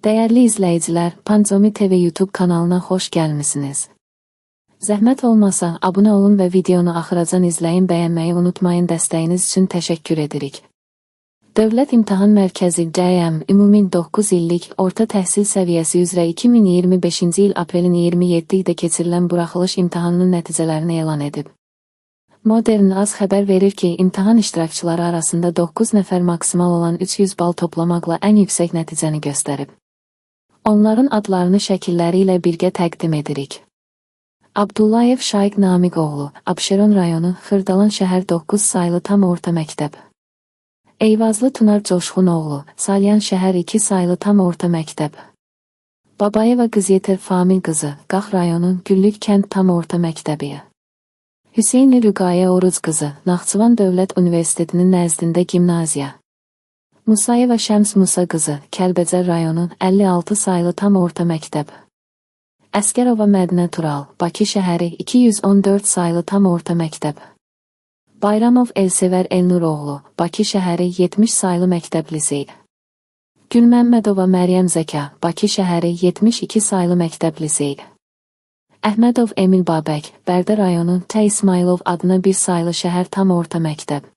Dəyərli izləyicilər, Pancomi TV YouTube kanalına xoş gəlmisiniz. Zəhmət olmasa, abunə olun və videonu axıracan izləyin, bəyənməyi unutmayın, dəstəyiniz üçün təşəkkür edirik. Dövlət İmtahan Mərkəzi (DİM) ümumi 9 illik orta təhsil səviyyəsi üzrə 2025-ci il aprelin 27-də keçirilən buraxılış imtahanının nəticələrini elan edib. Modern AS xəbər verir ki, imtahan iştirakçıları arasında 9 nəfər maksimal olan 300 bal toplamaqla ən yüksək nəticəni göstərib. Onların adlarını şəkilləri ilə birgə təqdim edirik. Abdullayev Şaiq Namiq oğlu, Abşeron rayonu, Xırdalan şəhər 9 saylı tam orta məktəb. Eyvazlı Tunar Coşqun oğlu, Salyan şəhər 2 saylı tam orta məktəb. Babayeva Qızyeter Famil qızı, Qax rayonu, Güllük kənd tam orta məktəbi. Hüseyni Rüqayə Oruc qızı, Naxçıvan Dövlət Universitetinin nəzdində gimnaziya. Musayeva Şəms Musa qızı, Kəlbəcər rayonu, 56 saylı tam orta məktəb. Əskərova Mədinə Tural, Bakı şəhəri, 214 saylı tam orta məktəb. Bayramov Elsevər Elnur oğlu, Bakı şəhəri, 70 saylı məktəb lisey. Gülməmmədova Məryəm Zəka, Bakı şəhəri, 72 saylı məktəb lisey. Əhmədov Emil Babək, Bərdə rayonu, Tə İsmailov adına 1 saylı şəhər tam orta məktəb.